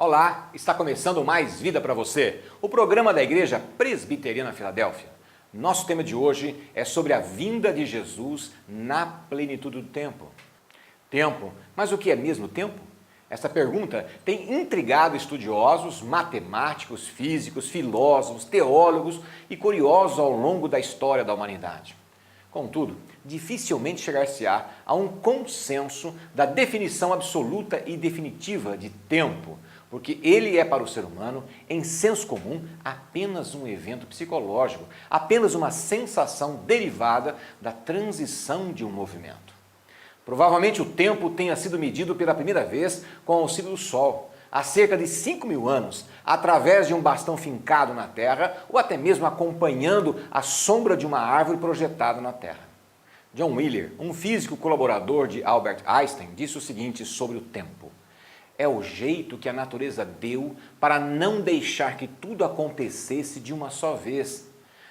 Olá, está começando mais Vida para Você, o programa da Igreja Presbiteriana Filadélfia. Nosso tema de hoje é sobre a vinda de Jesus na plenitude do tempo. Tempo, mas o que é mesmo tempo? Essa pergunta tem intrigado estudiosos, matemáticos, físicos, filósofos, teólogos e curiosos ao longo da história da humanidade. Contudo, dificilmente chegar-se-á a um consenso da definição absoluta e definitiva de tempo, porque ele é para o ser humano, em senso comum, apenas um evento psicológico, apenas uma sensação derivada da transição de um movimento. Provavelmente o tempo tenha sido medido pela primeira vez com o auxílio do Sol, há cerca de 5.000 anos, através de um bastão fincado na Terra ou até mesmo acompanhando a sombra de uma árvore projetada na Terra. John Wheeler, um físico colaborador de Albert Einstein, disse o seguinte sobre o tempo: é o jeito que a natureza deu para não deixar que tudo acontecesse de uma só vez.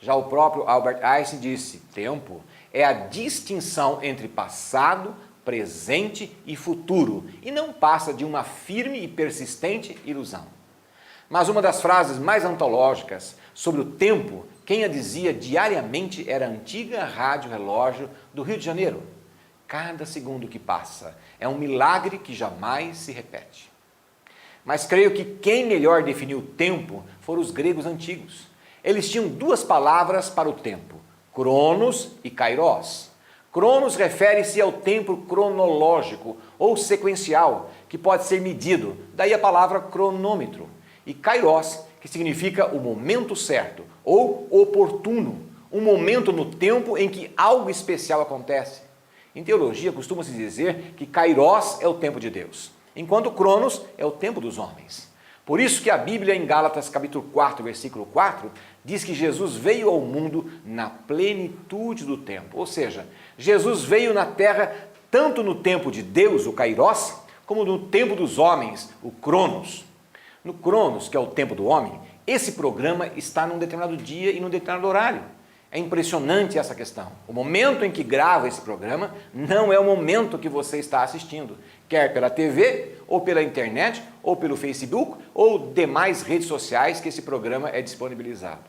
Já o próprio Albert Einstein disse: tempo é a distinção entre passado, presente e futuro, e não passa de uma firme e persistente ilusão. Mas uma das frases mais antológicas sobre o tempo, quem a dizia diariamente era a antiga rádio relógio do Rio de Janeiro. Cada segundo que passa é um milagre que jamais se repete. Mas creio que quem melhor definiu o tempo foram os gregos antigos. Eles tinham duas palavras para o tempo: cronos e kairos. Cronos refere-se ao tempo cronológico ou sequencial, que pode ser medido, daí a palavra cronômetro. E kairos, que significa o momento certo ou oportuno, um momento no tempo em que algo especial acontece. Em teologia costuma-se dizer que kairos é o tempo de Deus, enquanto cronos é o tempo dos homens. Por isso que a Bíblia em Gálatas capítulo 4, versículo 4, diz que Jesus veio ao mundo na plenitude do tempo. Ou seja, Jesus veio na terra tanto no tempo de Deus, o kairos, como no tempo dos homens, o cronos. No cronos, que é o tempo do homem, esse programa está num determinado dia e num determinado horário. É impressionante essa questão. O momento em que grava esse programa não é o momento que você está assistindo, quer pela TV, ou pela internet, ou pelo Facebook, ou demais redes sociais que esse programa é disponibilizado.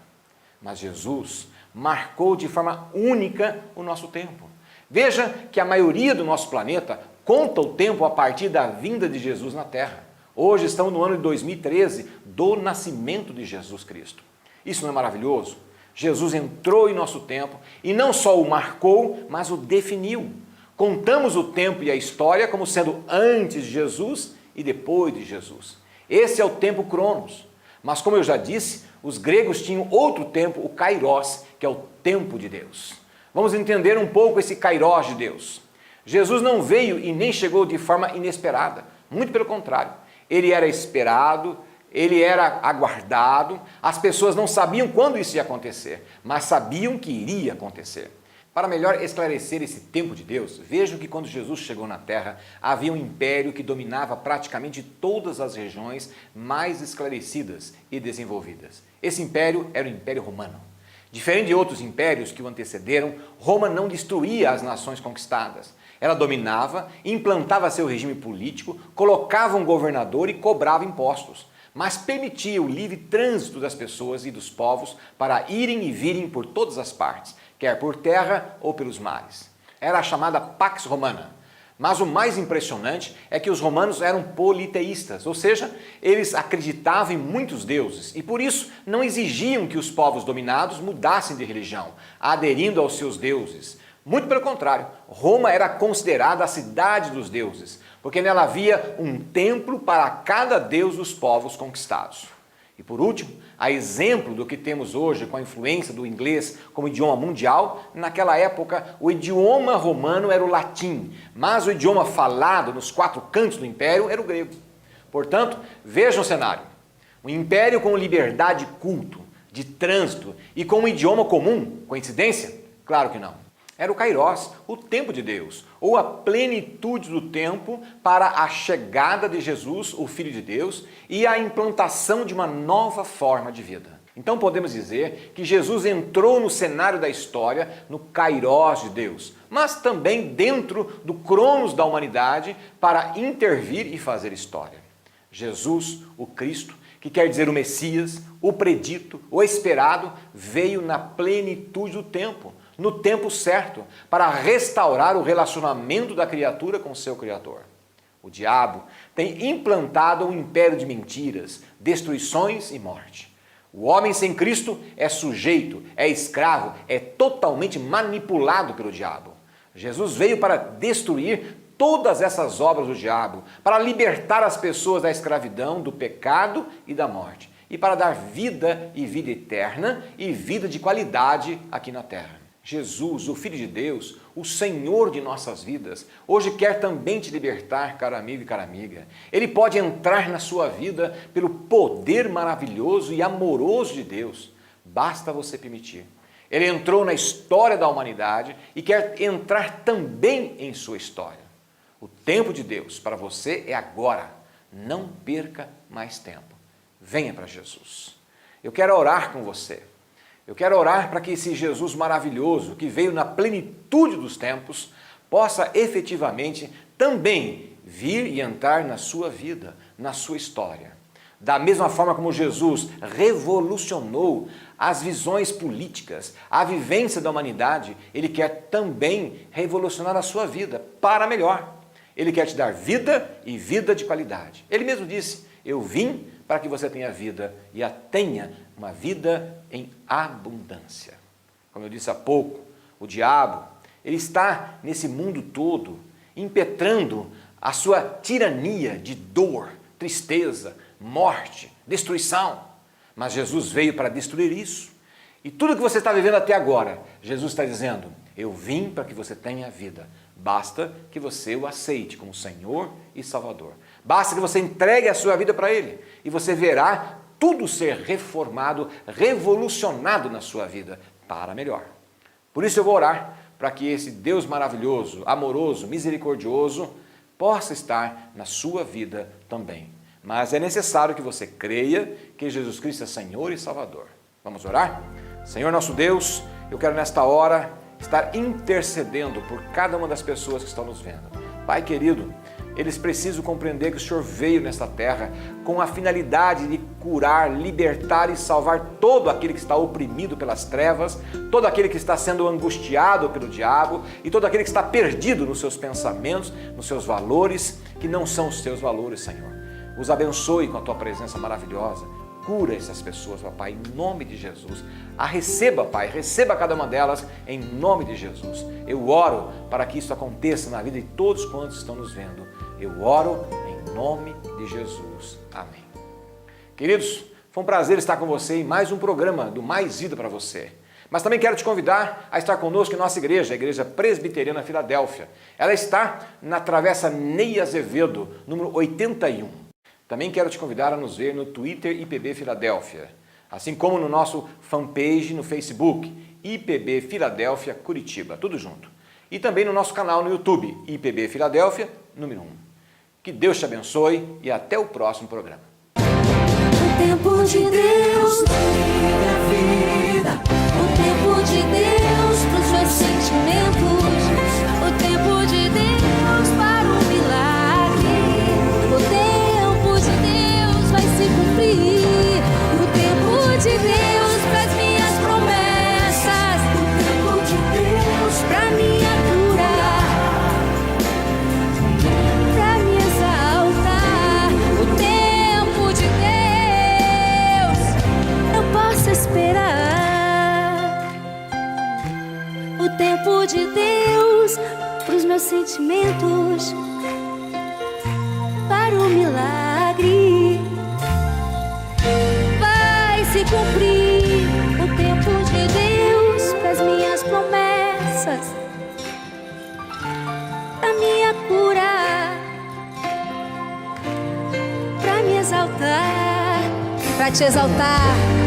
Mas Jesus marcou de forma única o nosso tempo. Veja que a maioria do nosso planeta conta o tempo a partir da vinda de Jesus na Terra. Hoje estamos no ano de 2013, do nascimento de Jesus Cristo. Isso não é maravilhoso? Jesus entrou em nosso tempo e não só o marcou, mas o definiu. Contamos o tempo e a história como sendo antes de Jesus e depois de Jesus. Esse é o tempo cronos. Mas como eu já disse, os gregos tinham outro tempo, o kairos, que é o tempo de Deus. Vamos entender um pouco esse kairos de Deus. Jesus não veio e nem chegou de forma inesperada. Muito pelo contrário. Ele era esperado, ele era aguardado, as pessoas não sabiam quando isso ia acontecer, mas sabiam que iria acontecer. Para melhor esclarecer esse tempo de Deus, vejam que quando Jesus chegou na Terra, havia um império que dominava praticamente todas as regiões mais esclarecidas e desenvolvidas. Esse império era o Império Romano. Diferente de outros impérios que o antecederam, Roma não destruía as nações conquistadas. Ela dominava, implantava seu regime político, colocava um governador e cobrava impostos, mas permitia o livre trânsito das pessoas e dos povos para irem e virem por todas as partes, quer por terra ou pelos mares. Era a chamada Pax Romana. Mas o mais impressionante é que os romanos eram politeístas, ou seja, eles acreditavam em muitos deuses e por isso não exigiam que os povos dominados mudassem de religião, aderindo aos seus deuses. Muito pelo contrário, Roma era considerada a cidade dos deuses, porque nela havia um templo para cada deus dos povos conquistados. E por último, a exemplo do que temos hoje com a influência do inglês como idioma mundial, naquela época o idioma romano era o latim, mas o idioma falado nos quatro cantos do império era o grego. Portanto, vejam o cenário. Um império com liberdade de culto, de trânsito e com um idioma comum, coincidência? Claro que não. Era o kairos, o tempo de Deus, ou a plenitude do tempo para a chegada de Jesus, o Filho de Deus, e a implantação de uma nova forma de vida. Então podemos dizer que Jesus entrou no cenário da história, no kairos de Deus, mas também dentro do cronos da humanidade para intervir e fazer história. Jesus, o Cristo, que quer dizer o Messias, o predito, o esperado, veio na plenitude do tempo, no tempo certo, para restaurar o relacionamento da criatura com seu Criador. O diabo tem implantado um império de mentiras, destruições e morte. O homem sem Cristo é sujeito, é escravo, é totalmente manipulado pelo diabo. Jesus veio para destruir todas essas obras do diabo, para libertar as pessoas da escravidão, do pecado e da morte, e para dar vida e vida eterna e vida de qualidade aqui na terra. Jesus, o Filho de Deus, o Senhor de nossas vidas, hoje quer também te libertar, caro amigo e cara amiga. Ele pode entrar na sua vida pelo poder maravilhoso e amoroso de Deus. Basta você permitir. Ele entrou na história da humanidade e quer entrar também em sua história. O tempo de Deus para você é agora. Não perca mais tempo. Venha para Jesus. Eu quero orar com você. Eu quero orar para que esse Jesus maravilhoso, que veio na plenitude dos tempos, possa efetivamente também vir e entrar na sua vida, na sua história. Da mesma forma como Jesus revolucionou as visões políticas, a vivência da humanidade, Ele quer também revolucionar a sua vida para melhor. Ele quer te dar vida e vida de qualidade. Ele mesmo disse, eu vim para que você tenha vida e a tenha uma vida em abundância. Como eu disse há pouco, o diabo, ele está nesse mundo todo, impetrando a sua tirania de dor, tristeza, morte, destruição. Mas Jesus veio para destruir isso. E tudo que você está vivendo até agora, Jesus está dizendo, eu vim para que você tenha vida. Basta que você o aceite como Senhor e Salvador. Basta que você entregue a sua vida para Ele e você verá tudo ser reformado, revolucionado na sua vida para melhor. Por isso eu vou orar para que esse Deus maravilhoso, amoroso, misericordioso possa estar na sua vida também. Mas é necessário que você creia que Jesus Cristo é Senhor e Salvador. Vamos orar? Senhor nosso Deus, eu quero nesta hora estar intercedendo por cada uma das pessoas que estão nos vendo. Pai querido, eles precisam compreender que o Senhor veio nesta terra com a finalidade de curar, libertar e salvar todo aquele que está oprimido pelas trevas, todo aquele que está sendo angustiado pelo diabo e todo aquele que está perdido nos seus pensamentos, nos seus valores, que não são os seus valores, Senhor. Os abençoe com a Tua presença maravilhosa. Cura essas pessoas, Pai, em nome de Jesus. A receba, Pai, receba cada uma delas em nome de Jesus. Eu oro para que isso aconteça na vida de todos quantos estão nos vendo. Eu oro em nome de Jesus. Amém. Queridos, foi um prazer estar com você em mais um programa do Mais Vida para você. Mas também quero te convidar a estar conosco em nossa igreja, a Igreja Presbiteriana Filadélfia. Ela está na Travessa Ney Azevedo, número 81. Também quero te convidar a nos ver no Twitter IPB Filadélfia, assim como no nosso fanpage no Facebook, IPB Filadélfia Curitiba, tudo junto. E também no nosso canal no YouTube, IPB Filadélfia, número 1. Que Deus te abençoe e até o próximo programa. O tempo de Deus na minha vida, o tempo de Deus para os meus sentimentos, o tempo de Deus para o milagre, o tempo de Deus vai se cumprir, o tempo de Deus para as minhas promessas, o tempo de Deus para minha cura, para me exaltar, o tempo de Deus eu posso esperar, o tempo de Deus para os meus sentimentos, para o milagre vai se cumprir, o tempo de Deus para as minhas promessas, para minha cura, para me exaltar, para te exaltar.